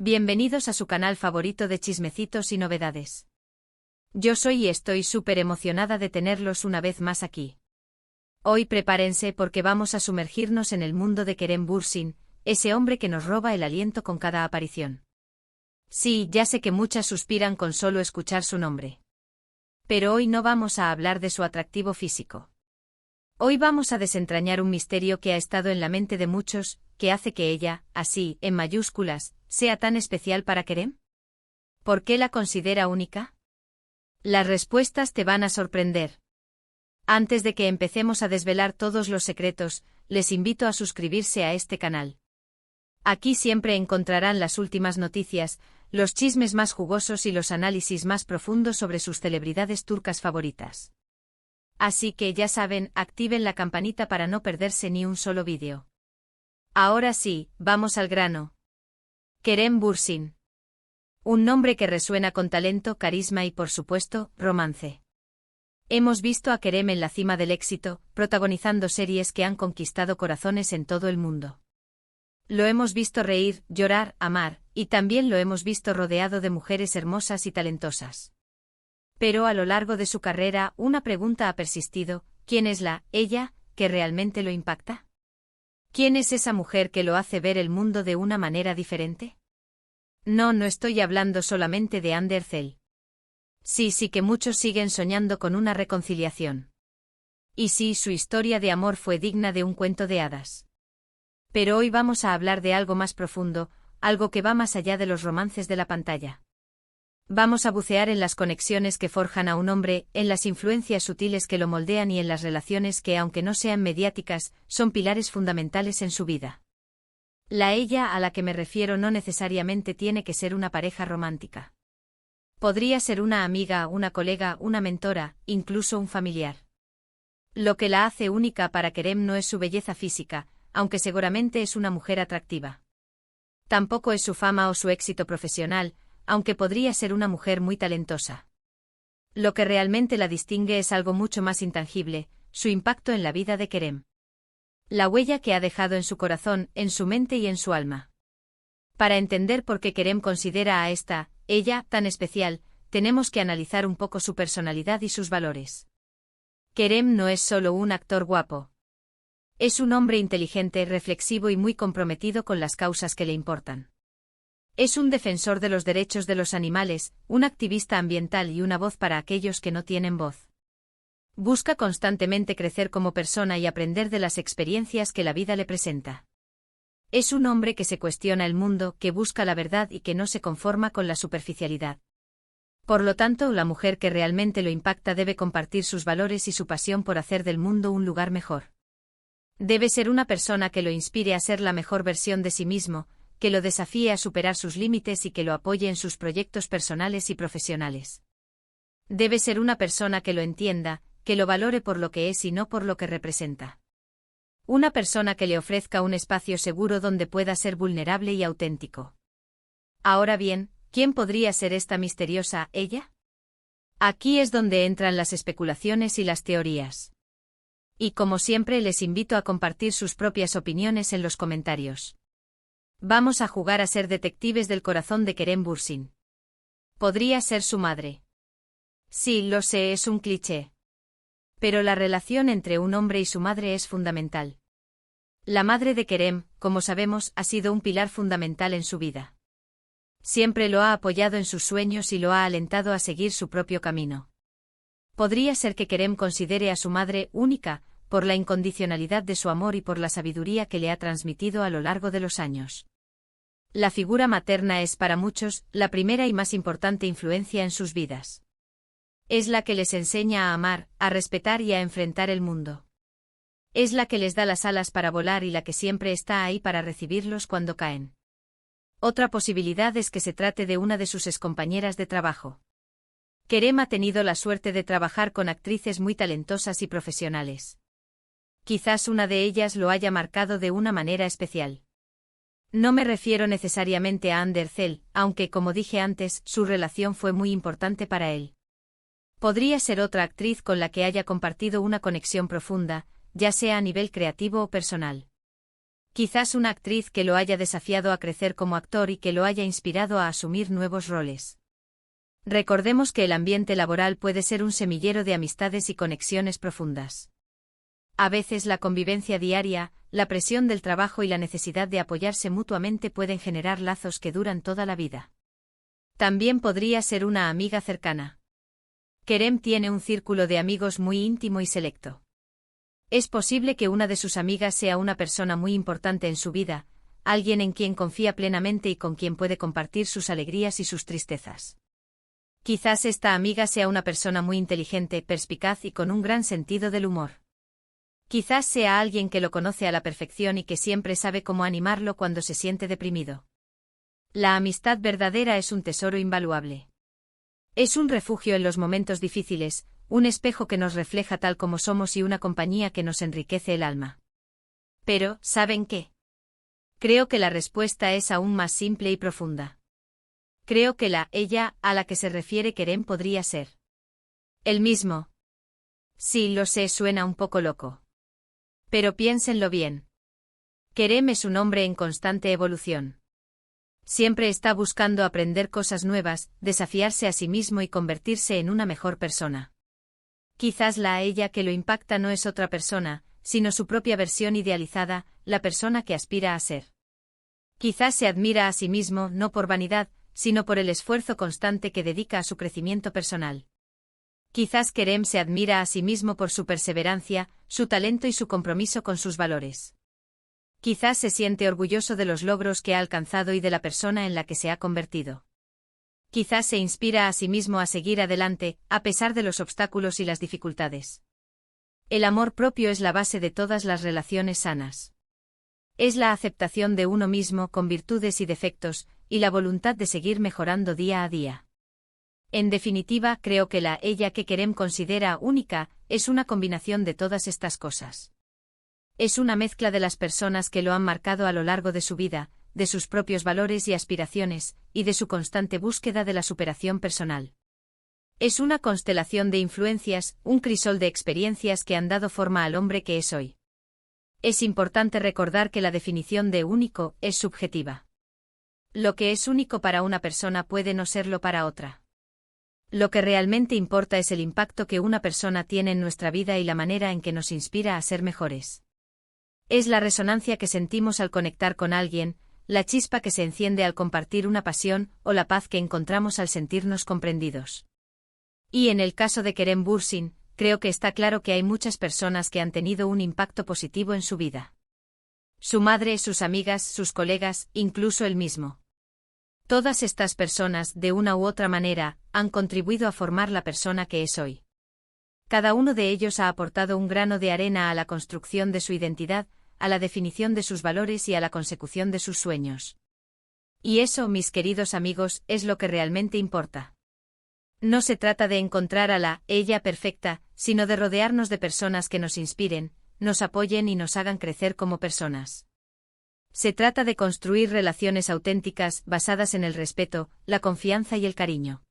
Bienvenidos a su canal favorito de chismecitos y novedades. Yo soy y estoy súper emocionada de tenerlos una vez más aquí. Hoy prepárense porque vamos a sumergirnos en el mundo de Kerem Bürsin, ese hombre que nos roba el aliento con cada aparición. Sí, ya sé que muchas suspiran con solo escuchar su nombre. Pero hoy no vamos a hablar de su atractivo físico. Hoy vamos a desentrañar un misterio que ha estado en la mente de muchos, que hace que ella, así, en mayúsculas, sea tan especial para Kerem. ¿Por qué la considera única? Las respuestas te van a sorprender. Antes de que empecemos a desvelar todos los secretos, les invito a suscribirse a este canal. Aquí siempre encontrarán las últimas noticias, los chismes más jugosos y los análisis más profundos sobre sus celebridades turcas favoritas. Así que ya saben, activen la campanita para no perderse ni un solo vídeo. Ahora sí, vamos al grano. Kerem Bürsin. Un nombre que resuena con talento, carisma y, por supuesto, romance. Hemos visto a Kerem en la cima del éxito, protagonizando series que han conquistado corazones en todo el mundo. Lo hemos visto reír, llorar, amar, y también lo hemos visto rodeado de mujeres hermosas y talentosas. Pero a lo largo de su carrera, una pregunta ha persistido: ¿quién es ella, que realmente lo impacta? ¿Quién es esa mujer que lo hace ver el mundo de una manera diferente? No estoy hablando solamente de Hande Erçel. Sí que muchos siguen soñando con una reconciliación. Y sí, su historia de amor fue digna de un cuento de hadas. Pero hoy vamos a hablar de algo más profundo, algo que va más allá de los romances de la pantalla. Vamos a bucear en las conexiones que forjan a un hombre, en las influencias sutiles que lo moldean y en las relaciones que, aunque no sean mediáticas, son pilares fundamentales en su vida. Ella a la que me refiero no necesariamente tiene que ser una pareja romántica. Podría ser una amiga, una colega, una mentora, incluso un familiar. Lo que la hace única para Kerem no es su belleza física, aunque seguramente es una mujer atractiva. Tampoco es su fama o su éxito profesional, aunque podría ser una mujer muy talentosa. Lo que realmente la distingue es algo mucho más intangible: su impacto en la vida de Kerem. La huella que ha dejado en su corazón, en su mente y en su alma. Para entender por qué Kerem considera a ella, tan especial, tenemos que analizar un poco su personalidad y sus valores. Kerem no es solo un actor guapo. Es un hombre inteligente, reflexivo y muy comprometido con las causas que le importan. Es un defensor de los derechos de los animales, un activista ambiental y una voz para aquellos que no tienen voz. Busca constantemente crecer como persona y aprender de las experiencias que la vida le presenta. Es un hombre que se cuestiona el mundo, que busca la verdad y que no se conforma con la superficialidad. Por lo tanto, la mujer que realmente lo impacta debe compartir sus valores y su pasión por hacer del mundo un lugar mejor. Debe ser una persona que lo inspire a ser la mejor versión de sí mismo, que lo desafíe a superar sus límites y que lo apoye en sus proyectos personales y profesionales. Debe ser una persona que lo entienda, que lo valore por lo que es y no por lo que representa. Una persona que le ofrezca un espacio seguro donde pueda ser vulnerable y auténtico. Ahora bien, ¿quién podría ser esta misteriosa ella? Aquí es donde entran las especulaciones y las teorías. Y como siempre les invito a compartir sus propias opiniones en los comentarios. Vamos a jugar a ser detectives del corazón de Kerem Bürsin. ¿Podría ser su madre? Sí, lo sé, es un cliché. Pero la relación entre un hombre y su madre es fundamental. La madre de Kerem, como sabemos, ha sido un pilar fundamental en su vida. Siempre lo ha apoyado en sus sueños y lo ha alentado a seguir su propio camino. Podría ser que Kerem considere a su madre única, por la incondicionalidad de su amor y por la sabiduría que le ha transmitido a lo largo de los años. La figura materna es para muchos la primera y más importante influencia en sus vidas. Es la que les enseña a amar, a respetar y a enfrentar el mundo. Es la que les da las alas para volar y la que siempre está ahí para recibirlos cuando caen. Otra posibilidad es que se trate de una de sus excompañeras de trabajo. Kerem ha tenido la suerte de trabajar con actrices muy talentosas y profesionales. Quizás una de ellas lo haya marcado de una manera especial. No me refiero necesariamente a Hande Erçel, aunque, como dije antes, su relación fue muy importante para él. Podría ser otra actriz con la que haya compartido una conexión profunda, ya sea a nivel creativo o personal. Quizás una actriz que lo haya desafiado a crecer como actor y que lo haya inspirado a asumir nuevos roles. Recordemos que el ambiente laboral puede ser un semillero de amistades y conexiones profundas. A veces la convivencia diaria, la presión del trabajo y la necesidad de apoyarse mutuamente pueden generar lazos que duran toda la vida. También podría ser una amiga cercana. Kerem tiene un círculo de amigos muy íntimo y selecto. Es posible que una de sus amigas sea una persona muy importante en su vida, alguien en quien confía plenamente y con quien puede compartir sus alegrías y sus tristezas. Quizás esta amiga sea una persona muy inteligente, perspicaz y con un gran sentido del humor. Quizás sea alguien que lo conoce a la perfección y que siempre sabe cómo animarlo cuando se siente deprimido. La amistad verdadera es un tesoro invaluable. Es un refugio en los momentos difíciles, un espejo que nos refleja tal como somos y una compañía que nos enriquece el alma. Pero, ¿saben qué? Creo que la respuesta es aún más simple y profunda. Creo que ella a la que se refiere Kerem podría ser el mismo. Sí, lo sé, suena un poco loco. Pero piénsenlo bien. Kerem es un hombre en constante evolución. Siempre está buscando aprender cosas nuevas, desafiarse a sí mismo y convertirse en una mejor persona. Quizás ella que lo impacta no es otra persona, sino su propia versión idealizada, la persona que aspira a ser. Quizás se admira a sí mismo no por vanidad, sino por el esfuerzo constante que dedica a su crecimiento personal. Quizás Kerem se admira a sí mismo por su perseverancia, su talento y su compromiso con sus valores. Quizás se siente orgulloso de los logros que ha alcanzado y de la persona en la que se ha convertido. Quizás se inspira a sí mismo a seguir adelante, a pesar de los obstáculos y las dificultades. El amor propio es la base de todas las relaciones sanas. Es la aceptación de uno mismo con virtudes y defectos, y la voluntad de seguir mejorando día a día. En definitiva, creo que ella que Kerem considera única, es una combinación de todas estas cosas. Es una mezcla de las personas que lo han marcado a lo largo de su vida, de sus propios valores y aspiraciones, y de su constante búsqueda de la superación personal. Es una constelación de influencias, un crisol de experiencias que han dado forma al hombre que es hoy. Es importante recordar que la definición de único es subjetiva. Lo que es único para una persona puede no serlo para otra. Lo que realmente importa es el impacto que una persona tiene en nuestra vida y la manera en que nos inspira a ser mejores. Es la resonancia que sentimos al conectar con alguien, la chispa que se enciende al compartir una pasión o la paz que encontramos al sentirnos comprendidos. Y en el caso de Kerem Bürsin, creo que está claro que hay muchas personas que han tenido un impacto positivo en su vida. Su madre, sus amigas, sus colegas, incluso él mismo. Todas estas personas, de una u otra manera, han contribuido a formar la persona que es hoy. Cada uno de ellos ha aportado un grano de arena a la construcción de su identidad, a la definición de sus valores y a la consecución de sus sueños. Y eso, mis queridos amigos, es lo que realmente importa. No se trata de encontrar a ella perfecta, sino de rodearnos de personas que nos inspiren, nos apoyen y nos hagan crecer como personas. Se trata de construir relaciones auténticas, basadas en el respeto, la confianza y el cariño.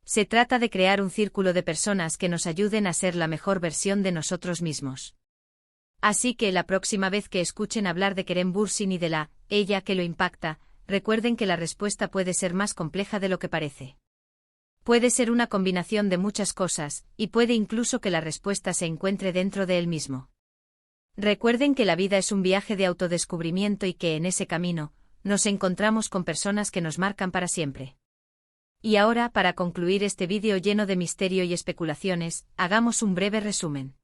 Se trata de crear un círculo de personas que nos ayuden a ser la mejor versión de nosotros mismos. Así que la próxima vez que escuchen hablar de Kerem Bürsin y de ella que lo impacta, recuerden que la respuesta puede ser más compleja de lo que parece. Puede ser una combinación de muchas cosas, y puede incluso que la respuesta se encuentre dentro de él mismo. Recuerden que la vida es un viaje de autodescubrimiento y que en ese camino, nos encontramos con personas que nos marcan para siempre. Y ahora, para concluir este vídeo lleno de misterio y especulaciones, hagamos un breve resumen.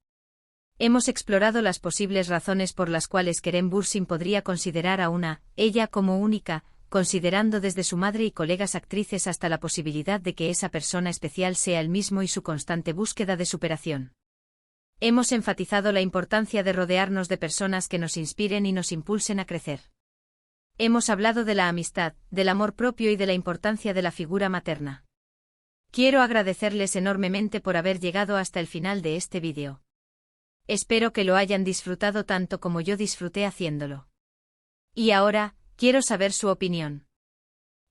Hemos explorado las posibles razones por las cuales Kerem Bürsin podría considerar a ella como única, considerando desde su madre y colegas actrices hasta la posibilidad de que esa persona especial sea él mismo y su constante búsqueda de superación. Hemos enfatizado la importancia de rodearnos de personas que nos inspiren y nos impulsen a crecer. Hemos hablado de la amistad, del amor propio y de la importancia de la figura materna. Quiero agradecerles enormemente por haber llegado hasta el final de este vídeo. Espero que lo hayan disfrutado tanto como yo disfruté haciéndolo. Y ahora, quiero saber su opinión.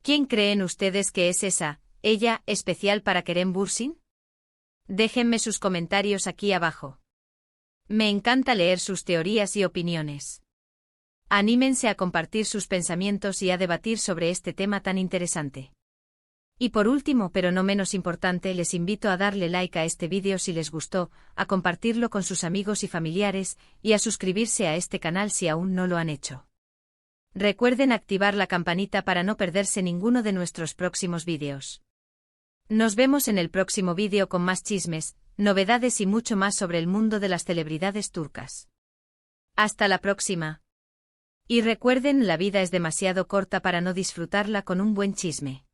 ¿Quién creen ustedes que es ella especial para Kerem Bürsin? Déjenme sus comentarios aquí abajo. Me encanta leer sus teorías y opiniones. Anímense a compartir sus pensamientos y a debatir sobre este tema tan interesante. Y por último, pero no menos importante, les invito a darle like a este vídeo si les gustó, a compartirlo con sus amigos y familiares, y a suscribirse a este canal si aún no lo han hecho. Recuerden activar la campanita para no perderse ninguno de nuestros próximos vídeos. Nos vemos en el próximo vídeo con más chismes, novedades y mucho más sobre el mundo de las celebridades turcas. Hasta la próxima. Y recuerden, la vida es demasiado corta para no disfrutarla con un buen chisme.